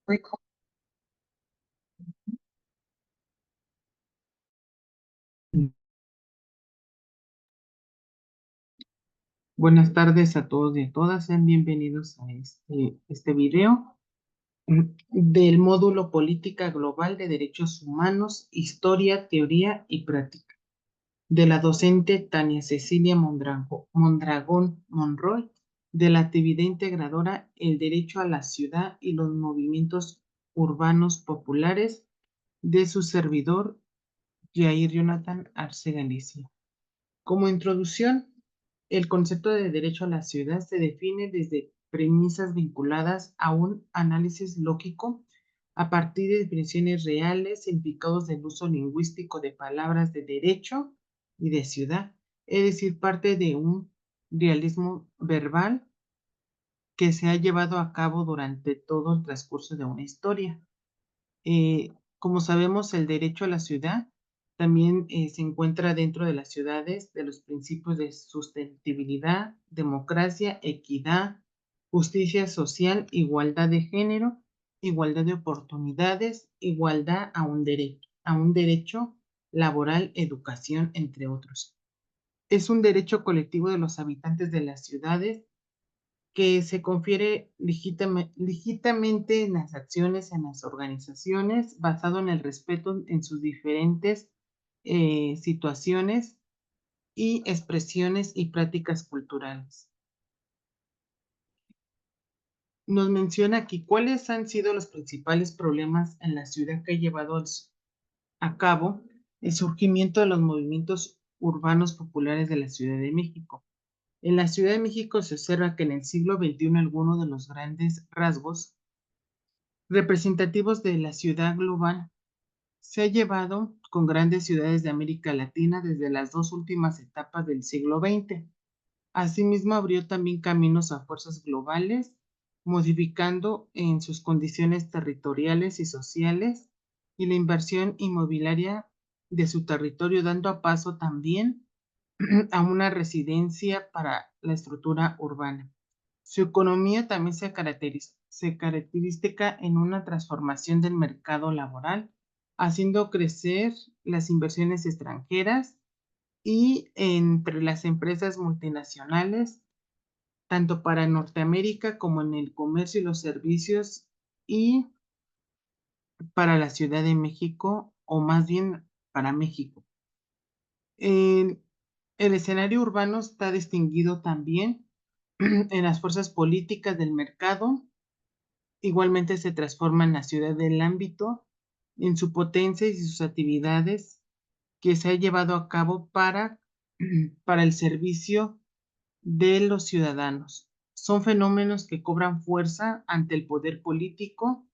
Record. Buenas tardes a todos y a todas, sean bienvenidos a este video del módulo Política Global de Derechos Humanos, Historia, Teoría y Práctica, de la docente Tania Cecilia Mondragón Monroy, de la actividad integradora El Derecho a la Ciudad y los Movimientos Urbanos Populares, de su servidor Jair Jonathan Arce Galicia. Como introducción, el concepto de derecho a la ciudad se define desde premisas vinculadas a un análisis lógico a partir de definiciones reales, implicados del uso lingüístico de palabras de derecho y de ciudad, es decir, parte de un realismo verbal que se ha llevado a cabo durante todo el transcurso de una historia. Como sabemos, el derecho a la ciudad también se encuentra dentro de las ciudades de los principios de sustentabilidad, democracia, equidad, justicia social, igualdad de género, igualdad de oportunidades, igualdad a un derecho laboral, educación, entre otros. Es un derecho colectivo de los habitantes de las ciudades que se confiere legítimamente en las acciones, en las organizaciones, basado en el respeto en sus diferentes situaciones y expresiones y prácticas culturales. Nos menciona aquí cuáles han sido los principales problemas en la ciudad que ha llevado a cabo el surgimiento de los movimientos urbanos populares de la Ciudad de México. En la Ciudad de México se observa que en el siglo XXI algunos de los grandes rasgos representativos de la ciudad global se ha llevado con grandes ciudades de América Latina desde las dos últimas etapas del siglo XX. Asimismo, abrió también caminos a fuerzas globales, modificando en sus condiciones territoriales y sociales y la inversión inmobiliaria de su territorio, dando a paso también a una residencia para la estructura urbana. Su economía también se caracteriza en una transformación del mercado laboral, haciendo crecer las inversiones extranjeras y entre las empresas multinacionales, tanto para Norteamérica como en el comercio y los servicios y para la Ciudad de México, o más bien para México. El, el escenario urbano está distinguido también en las fuerzas políticas del mercado. Igualmente se transforma en la ciudad del ámbito, en su potencia y sus actividades que se ha llevado a cabo para el servicio de los ciudadanos. Son fenómenos que cobran fuerza ante el poder político,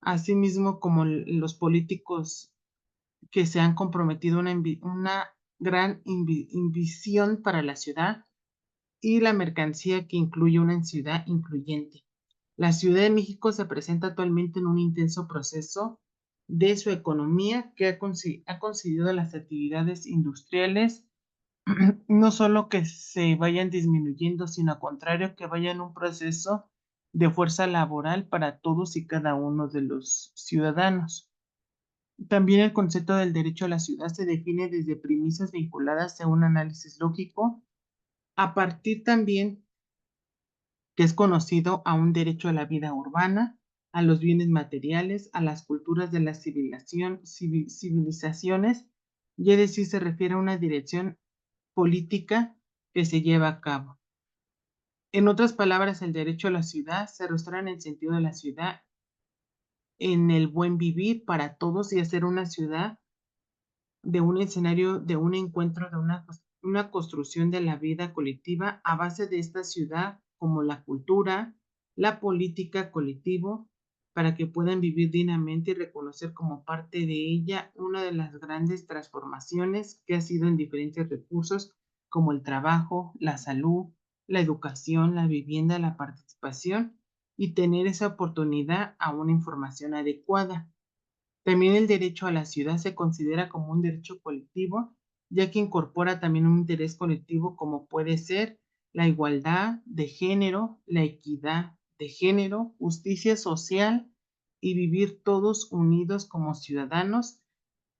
asimismo como los políticos que se han comprometido una gran visión para la ciudad y la mercancía que incluye una ciudad incluyente. La Ciudad de México se presenta actualmente en un intenso proceso de su economía que ha conseguido las actividades industriales no solo que se vayan disminuyendo, sino al contrario, que vayan un proceso de fuerza laboral para todos y cada uno de los ciudadanos. También el concepto del derecho a la ciudad se define desde premisas vinculadas a un análisis lógico, a partir también que es conocido a un derecho a la vida urbana, a los bienes materiales, a las culturas de la civilizaciones, y es decir, se refiere a una dirección política que se lleva a cabo. En otras palabras, el derecho a la ciudad se restaura en el sentido de la ciudad, en el buen vivir para todos y hacer una ciudad de un escenario, de un encuentro, de una construcción de la vida colectiva a base de esta ciudad como la cultura, la política colectivo, para que puedan vivir dignamente y reconocer como parte de ella una de las grandes transformaciones que ha sido en diferentes recursos como el trabajo, la salud, la educación, la vivienda, la participación y tener esa oportunidad a una información adecuada. También el derecho a la ciudad se considera como un derecho colectivo, ya que incorpora también un interés colectivo como puede ser la igualdad de género, la equidad de género, justicia social y vivir todos unidos como ciudadanos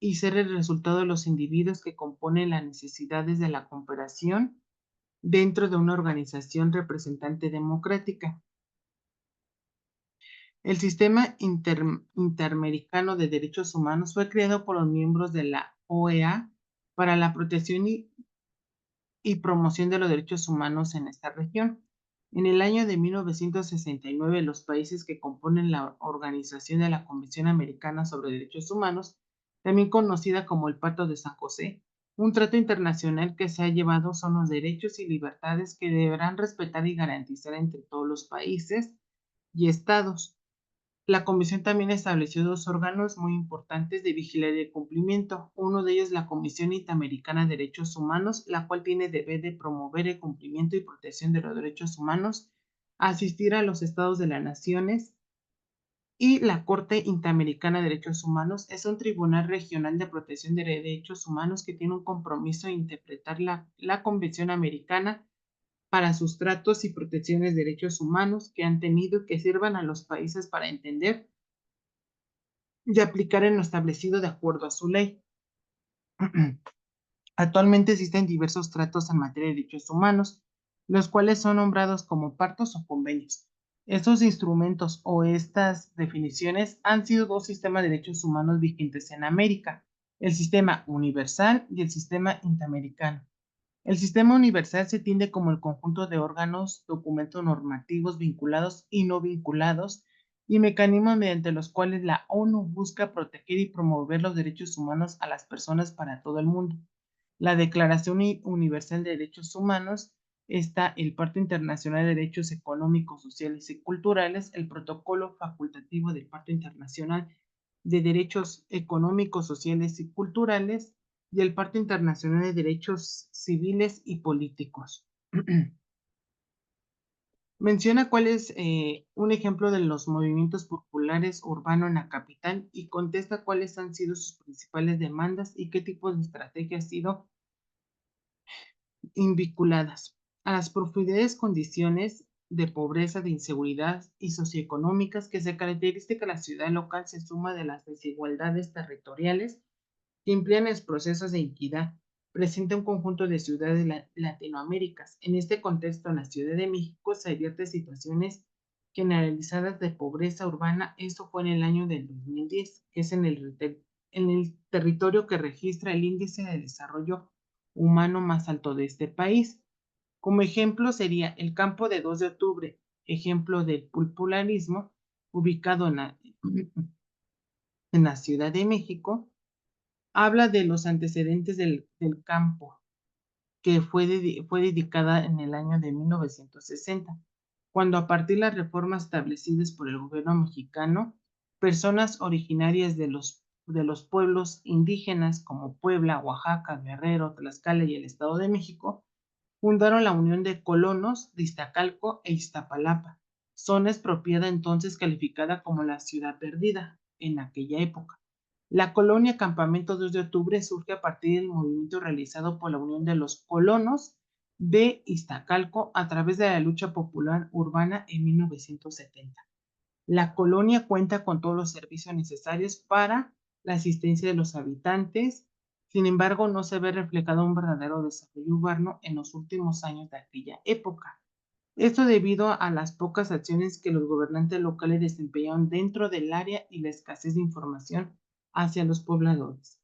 y ser el resultado de los individuos que componen las necesidades de la cooperación dentro de una organización representante democrática. El Sistema Interamericano de Derechos Humanos fue creado por los miembros de la OEA para la protección y promoción de los derechos humanos en esta región. En el año de 1969, los países que componen la Organización de la Convención Americana sobre Derechos Humanos, también conocida como el Pacto de San José, un trato internacional que se ha llevado son los derechos y libertades que deberán respetar y garantizar entre todos los países y estados. La Comisión también estableció dos órganos muy importantes de vigilancia y cumplimiento. Uno de ellos es la Comisión Interamericana de Derechos Humanos, la cual tiene deber de promover el cumplimiento y protección de los derechos humanos, asistir a los estados de las naciones, y la Corte Interamericana de Derechos Humanos es un tribunal regional de protección de derechos humanos que tiene un compromiso de interpretar la Convención Americana para sus tratos y protecciones de derechos humanos que han tenido y que sirvan a los países para entender y aplicar en lo establecido de acuerdo a su ley. Actualmente existen diversos tratos en materia de derechos humanos, los cuales son nombrados como pactos o convenios. Estos instrumentos o estas definiciones han sido dos sistemas de derechos humanos vigentes en América, el sistema universal y el sistema interamericano. El sistema universal se entiende como el conjunto de órganos, documentos normativos vinculados y no vinculados y mecanismos mediante los cuales la ONU busca proteger y promover los derechos humanos a las personas para todo el mundo. La Declaración Universal de Derechos Humanos está el Pacto Internacional de Derechos Económicos, Sociales y Culturales, el Protocolo Facultativo del Pacto Internacional de Derechos Económicos, Sociales y Culturales y el Pacto Internacional de Derechos Civiles y Políticos. Menciona cuál es un ejemplo de los movimientos populares urbanos en la capital y contesta cuáles han sido sus principales demandas y qué tipo de estrategia ha sido vinculadas a las profundidades condiciones de pobreza, de inseguridad y socioeconómicas que se caracterizan que la ciudad local se suma de las desigualdades territoriales que emplean los procesos de equidad. Presenta un conjunto de ciudades latinoaméricas. En este contexto, en la Ciudad de México se advierte situaciones generalizadas de pobreza urbana. Esto fue en el año del 2010, que es en el territorio que registra el índice de desarrollo humano más alto de este país. Como ejemplo sería el campo de 2 de octubre, ejemplo del popularismo, ubicado en la Ciudad de México. Habla de los antecedentes del campo, que fue dedicada en el año de 1960, cuando a partir de las reformas establecidas por el gobierno mexicano, personas originarias de los pueblos indígenas como Puebla, Oaxaca, Guerrero, Tlaxcala y el Estado de México, fundaron la Unión de Colonos de Iztacalco e Iztapalapa, zona expropiada entonces calificada como la ciudad perdida en aquella época. La colonia Campamento 2 de Octubre surge a partir del movimiento realizado por la Unión de los Colonos de Iztacalco a través de la lucha popular urbana en 1970. La colonia cuenta con todos los servicios necesarios para la asistencia de los habitantes. Sin embargo, no se ve reflejado un verdadero desarrollo urbano en los últimos años de aquella época. Esto debido a las pocas acciones que los gobernantes locales desempeñaron dentro del área y la escasez de información hacia los pobladores.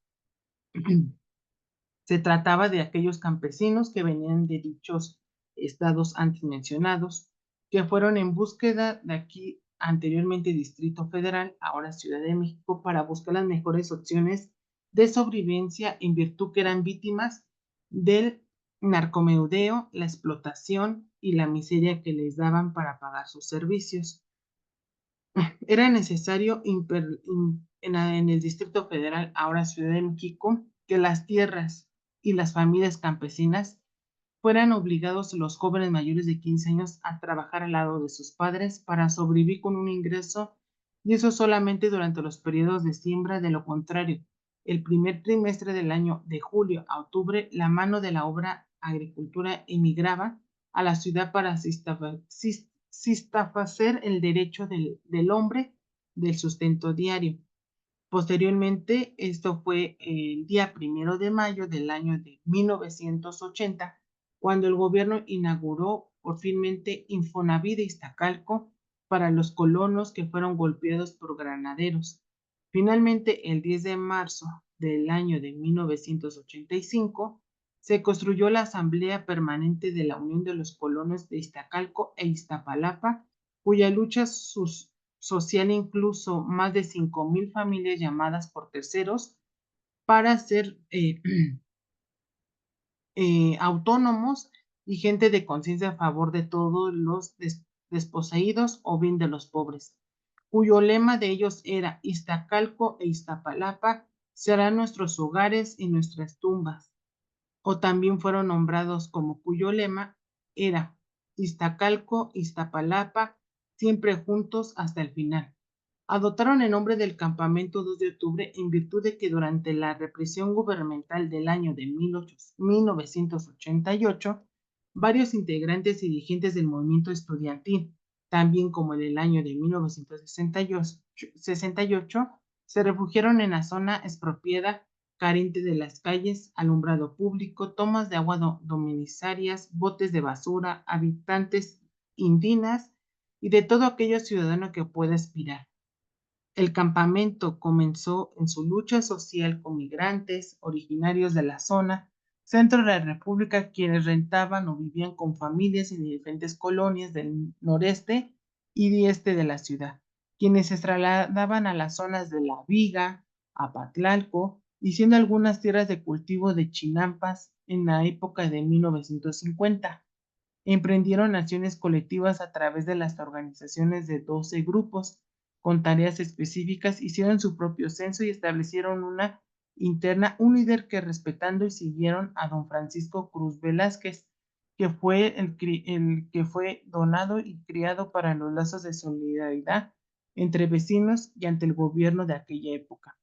Se trataba de aquellos campesinos que venían de dichos estados antes mencionados, que fueron en búsqueda de aquí anteriormente Distrito Federal, ahora Ciudad de México, para buscar las mejores opciones de sobrevivencia en virtud que eran víctimas del narcomenudeo, la explotación y la miseria que les daban para pagar sus servicios. Era necesario en el Distrito Federal, ahora Ciudad de México, que las tierras y las familias campesinas fueran obligados los jóvenes mayores de 15 años a trabajar al lado de sus padres para sobrevivir con un ingreso, y eso solamente durante los periodos de siembra. De lo contrario, el primer trimestre del año, de julio a octubre, la mano de la obra agricultura emigraba a la ciudad para satisfacer el derecho del hombre del sustento diario. Posteriormente, esto fue el día 1 de mayo del año de 1980, cuando el gobierno inauguró por finmente Infonavit de Iztacalco para los colonos que fueron golpeados por granaderos. Finalmente, el 10 de marzo del año de 1985, se construyó la Asamblea Permanente de la Unión de los Colonos de Iztacalco e Iztapalapa, cuya lucha social incluso más de 5,000 familias llamadas por terceros para ser autónomos y gente de conciencia a favor de todos los desposeídos o bien de los pobres, cuyo lema de ellos era Iztacalco e Iztapalapa serán nuestros hogares y nuestras tumbas, o también fueron nombrados como cuyo lema era Iztacalco, Iztapalapa, siempre juntos hasta el final. Adoptaron el nombre del campamento 2 de octubre en virtud de que durante la represión gubernamental del año de 1988, varios integrantes y dirigentes del movimiento estudiantil, también como en el año de 1968, se refugiaron en la zona expropiada, carente de las calles, alumbrado público, tomas de agua domiciliarias, botes de basura, habitantes indígenas y de todo aquello ciudadano que pueda aspirar. El campamento comenzó en su lucha social con migrantes originarios de la zona centro de la República, quienes rentaban o vivían con familias en diferentes colonias del noreste y este de la ciudad, quienes se trasladaban a las zonas de La Viga, Apatlalco, y siendo algunas tierras de cultivo de chinampas en la época de 1950. Emprendieron acciones colectivas a través de las organizaciones de 12 grupos con tareas específicas, hicieron su propio censo y establecieron una interna, un líder que respetando y siguieron a don Francisco Cruz Velázquez, que fue el que fue donado y criado para los lazos de solidaridad entre vecinos y ante el gobierno de aquella época.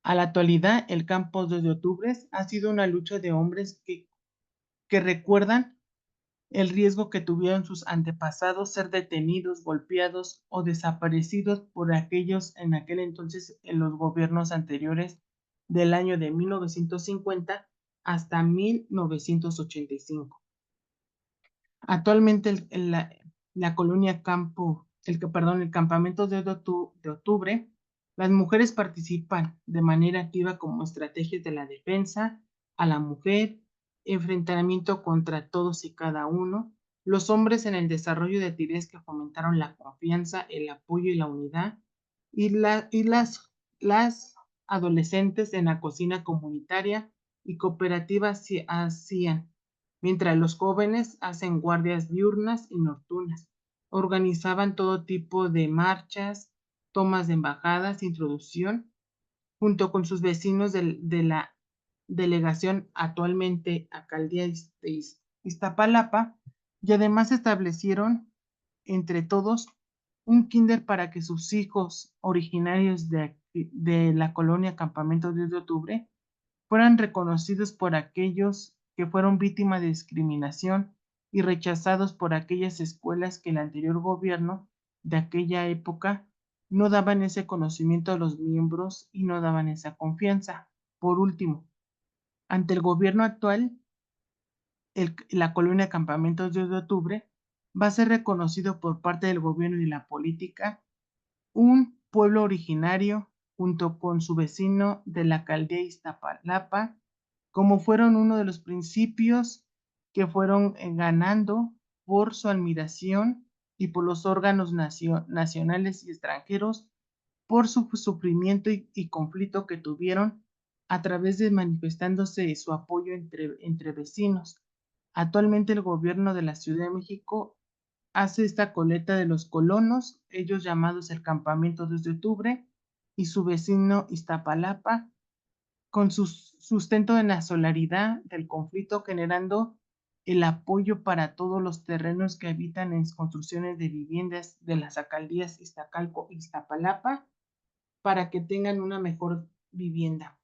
A la actualidad, el campo 2 de octubre ha sido una lucha de hombres que recuerdan el riesgo que tuvieron sus antepasados ser detenidos, golpeados o desaparecidos por aquellos en aquel entonces en los gobiernos anteriores del año de 1950 hasta 1985. Actualmente la colonia el campamento de octubre, las mujeres participan de manera activa como estrategias de la defensa a la mujer, enfrentamiento contra todos y cada uno, los hombres en el desarrollo de actividades que fomentaron la confianza, el apoyo y la unidad, y las adolescentes en la cocina comunitaria y cooperativa hacían, mientras los jóvenes hacen guardias diurnas y nocturnas. Organizaban todo tipo de marchas, tomas de embajadas, introducción, junto con sus vecinos de la delegación actualmente alcaldía de Iztapalapa, y además establecieron entre todos un kinder para que sus hijos originarios de la colonia Campamento 10 de Octubre fueran reconocidos por aquellos que fueron víctimas de discriminación y rechazados por aquellas escuelas que el anterior gobierno de aquella época no daban ese conocimiento a los miembros y no daban esa confianza. Por último, ante el gobierno actual, la colonia Campamentos 10 de Octubre va a ser reconocido por parte del gobierno y la política un pueblo originario junto con su vecino de la alcaldía Iztapalapa, como fueron uno de los principios que fueron ganando por su admiración y por los órganos nacionales y extranjeros, por su sufrimiento y conflicto que tuvieron a través de manifestándose su apoyo entre vecinos. Actualmente el gobierno de la Ciudad de México hace esta coleta de los colonos, ellos llamados el Campamento 2 de Octubre, y su vecino Iztapalapa, con su sustento en la solidaridad del conflicto, generando el apoyo para todos los terrenos que habitan en construcciones de viviendas de las alcaldías Iztacalco y Iztapalapa, para que tengan una mejor vivienda.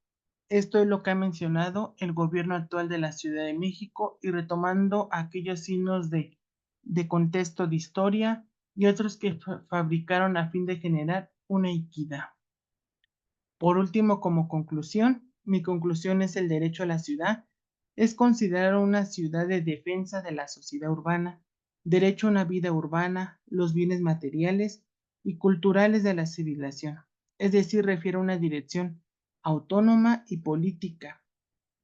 Esto es lo que ha mencionado el gobierno actual de la Ciudad de México y retomando aquellos signos de contexto de historia, y otros que fabricaron a fin de generar una equidad. Por último, como conclusión, mi conclusión es el derecho a la ciudad. Es considerar una ciudad de defensa de la sociedad urbana, derecho a una vida urbana, los bienes materiales y culturales de la civilización. Es decir, refiere a una dirección autónoma y política.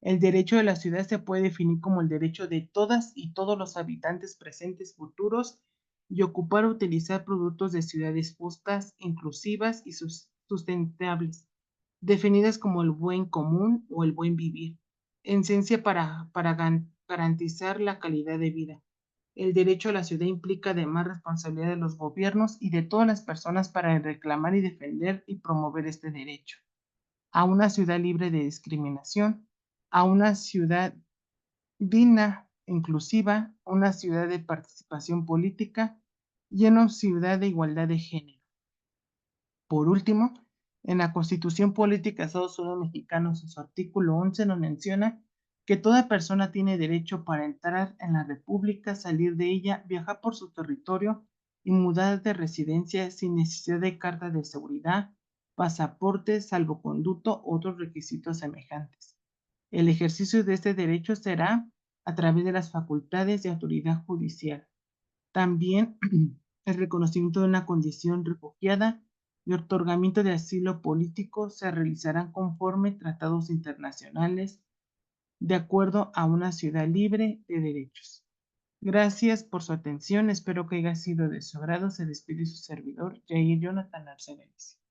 El derecho de la ciudad se puede definir como el derecho de todas y todos los habitantes presentes, futuros, y ocupar o utilizar productos de ciudades justas, inclusivas y sustentables, definidas como el buen común o el buen vivir, en esencia para garantizar la calidad de vida. El derecho a la ciudad implica además responsabilidad de los gobiernos y de todas las personas para reclamar y defender y promover este derecho a una ciudad libre de discriminación, a una ciudad digna, inclusiva, una ciudad de participación política y una ciudad de igualdad de género. Por último, en la Constitución Política de Estados Unidos Mexicanos, en su artículo 11, nos menciona que toda persona tiene derecho para entrar en la República, salir de ella, viajar por su territorio y mudar de residencia sin necesidad de carta de seguridad, pasaporte, salvoconducto u otros requisitos semejantes. El ejercicio de este derecho será a través de las facultades de autoridad judicial. También el reconocimiento de una condición refugiada y otorgamiento de asilo político se realizarán conforme tratados internacionales de acuerdo a una ciudad libre de derechos. Gracias por su atención, espero que haya sido de su agrado. Se despide su servidor, Jair Jonathan Arcenelis.